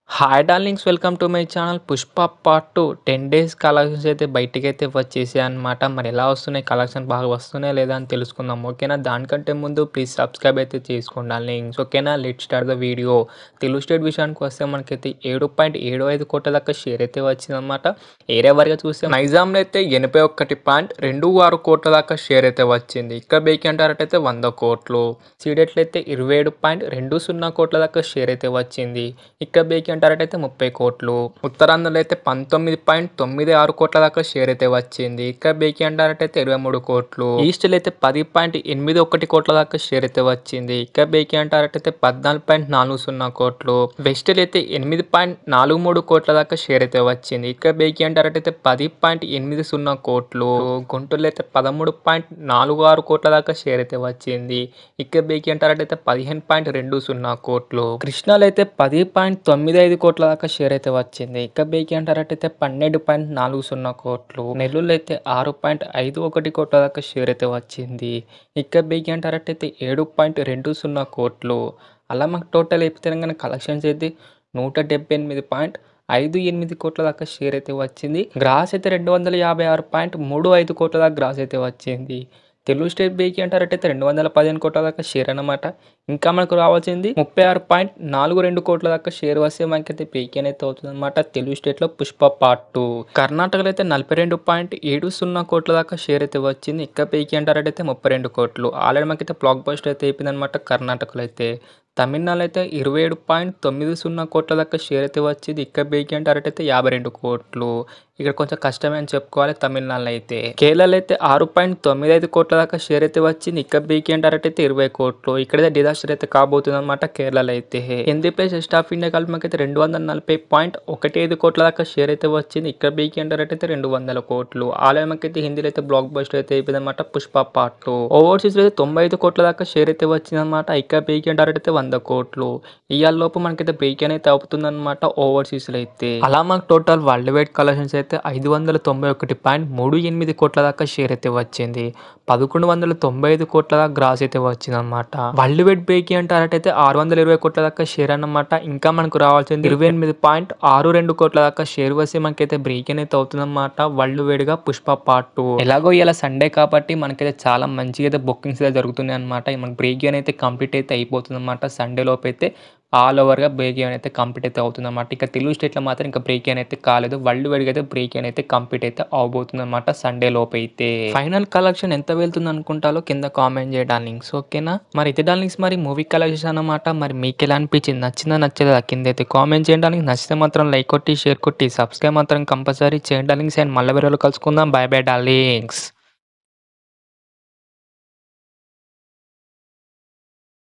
Hi darlings, welcome to my channel. 'Pushpa part 2' 10 days collections అయితే బయటికైతే వచ్చేసాయి అనమాట. మరి ఎలా వస్తున్నాయి కలెక్షన్, బాగా వస్తున్నాయా లేదా అని తెలుసుకుందాం, ఓకేనా? దానికంటే ముందు ప్లీజ్ సబ్స్క్రైబ్ అయితే చేసుకోండి డార్లింగ్స్, ఓకేనా? Let's start the video. Telugu state విషయానికి వస్తే మనకైతే 7.75 కోట్ల దాకా షేర్ అయితే వచ్చిందనమాట. ఏరియా వారిగా చూస్తే నైజాంలో అయితే 81.26 కోట్ల దాకా షేర్ అయితే వచ్చింది. ఇక్కడ బేకి అంటారంటే 100 కోట్లు. సీడెట్లు అయితే 27.20 కోట్ల దాకా షేర్ అయితే వచ్చింది. ఇక్కడ బేకి అంటారంటే 30 కోట్లు. ఉత్తరాంధ్రలో అయితే 19.96 కోట్ల దాకా షేర్ అయితే వచ్చింది. ఇక్కడ బేకి అంటారంటే 23 కోట్లు. ఈస్ట్లో అయితే 10.81 కోట్ల దాకా షేర్ అయితే వచ్చింది. ఇక్కడ బేకి అంటారంటే 14.40 కోట్లు. వెస్ట్లో అయితే 8.43 కోట్ల దాకా షేర్ అయితే వచ్చింది. ఇక్కడ బేకి అంటారంటే 10.80 కోట్లు. గుంటూరులో అయితే 13.46 కోట్ల దాకా షేర్ అయితే వచ్చింది. ఇక్కడ బేకి అంటారంటే 15.20 కోట్లు. కృష్ణాలో అయితే 10.95 కోట్ల దాకా షేర్ అయితే వచ్చింది. ఇక్కడ బేకి అంటారంటే 12.40 కోట్లు. నెల్లూరులో అయితే 6.51 కోట్ల దాకా షేర్ అయితే వచ్చింది. ఇక్కడ బేకి అంటారంటే 7.20 కోట్లు. అలా మాకు టోటల్ ఏపీ తెలంగాణ కలెక్షన్స్ అయితే 178.58 కోట్ల దాకా షేర్ అయితే వచ్చింది. గ్రాస్ అయితే 256.35 కోట్ల దాకా గ్రాస్ అయితే వచ్చింది. తెలుగు స్టేట్ బేకి అంటారంటే 215 కోట్ల దాకా షేర్ అన్నమాట. ఇంకా మనకు రావాల్సింది 36.42 కోట్ల దాకా షేర్ వస్తే మనకైతే బేకి అనేది అవుతుంది అనమాట. తెలుగు స్టేట్లో పుష్ప పార్ట్ 2. కర్ణాటకలో అయితే 42.70 కోట్ల దాకా షేర్ అయితే వచ్చింది. ఇంకా బేకి అంటారంటే 32 కోట్లు. ఆల్రెడీ మనకైతే బ్లాక్ బస్టర్ అయితే అయిపోయింది అనమాట కర్ణాటకలో అయితే. తమిళనాడులో అయితే 27.90 కోట్ల దాకా షేర్ అయితే వచ్చింది. ఇక్కడ బేకి అంటారంటే 52 కోట్లు. ఇక్కడ కొంచెం కష్టమే అని చెప్పుకోవాలి తమిళనాడులో అయితే. కేరళలో అయితే 6.95 కోట్ల దాకా షేర్ అయితే వచ్చింది. ఇక్కడ బేకి అంటారంటే 20 కోట్లు. ఇక్కడైతే డిజాస్టర్ అయితే కాబోతుంది అనమాట కేరళలో అయితే. ఎన్డీపీఎస్ వెస్ట్ ఆఫ్ ఇండియా కలిపి మనకైతే 240.15 కోట్ల దాకా షేర్ అయితే వచ్చింది. ఇక్కడ బేకి అంటారంటే 200 కోట్లు. ఆలయం మనకైతే హిందీలో అయితే బ్లాక్ బస్టర్ అయితే అయిపోయింది అనమాట పుష్ప పార్ట్ 2. ఓవర్సీస్ లో అయితే 95 కోట్ల దాకా షేర్ అయితే వచ్చింది అనమాట. ఇక్కడ బేకి అంటారంటే 100 కోట్లు. ఇవాళ లోపు మనకైతే బేకి అనేది అవుతుంది అనమాట ఓవర్సీస్ లో అయితే. అలా మనకు టోటల్ వరల్డ్ వైడ్ కలెక్షన్స్ అయితే 591.38 కోట్ల దాకా షేర్ అయితే వచ్చింది. 1195 కోట్ల దాకా గ్రాస్ అయితే వచ్చింది అనమాట. వరల్డ్ వైడ్ బేకి అంటారంటే 620 కోట్ల దాకా షేర్ అన్నమాట. ఇంకా మనకు రావాల్సింది 28.62 కోట్ల దాకా షేర్ వస్తే మనకైతే బ్రేక్ అనేది అవుతుంది అనమాట వరల్డ్ వైడ్ గా పుష్ప పార్ట్ 2. ఎలాగో ఇలా సండే కాబట్టి మనకైతే చాలా మంచిగా అయితే బుకింగ్స్ అయితే జరుగుతున్నాయి అనమాట. మనకి బ్రేక్ అయితే కంప్లీట్ అయితే అయిపోతుంది అనమాట. సండే లోపు అయితే ఆల్ ఓవర్గా బ్రేక్ అయితే కంప్లీట్ అయితే అవుతుంది అనమాట. ఇక తెలుగు స్టేట్లో మాత్రం ఇంకా బ్రేక్ అయితే కాలేదు. వరల్డ్ వైడ్గా అయితే బ్రేక్ అయితే కంప్లీట్ అయితే అవబోతుంది అనమాట సండే లోపు అయితే. ఫైనల్ కలెక్షన్ ఎంత వెళ్తుంది అనుకుంటారో కింద కామెంట్ చేయడానికి, ఓకేనా? మరి ఇది డార్లింగ్స్, మరి మూవీ కలెక్షన్ అన్నమాట. మరి మీకు ఎలా అనిపించింది, నచ్చిందా నచ్చలేదా కింద అయితే కామెంట్ చేయడానికి. నచ్చితే మాత్రం లైక్ కొట్టి షేర్ కొట్టి సబ్స్క్రైబ్ మాత్రం కంపల్సరీ చేయండి డార్లింగ్స్. అండ్ మళ్ళీ వీడియోలో కలుసుకుందాం. By by darlings.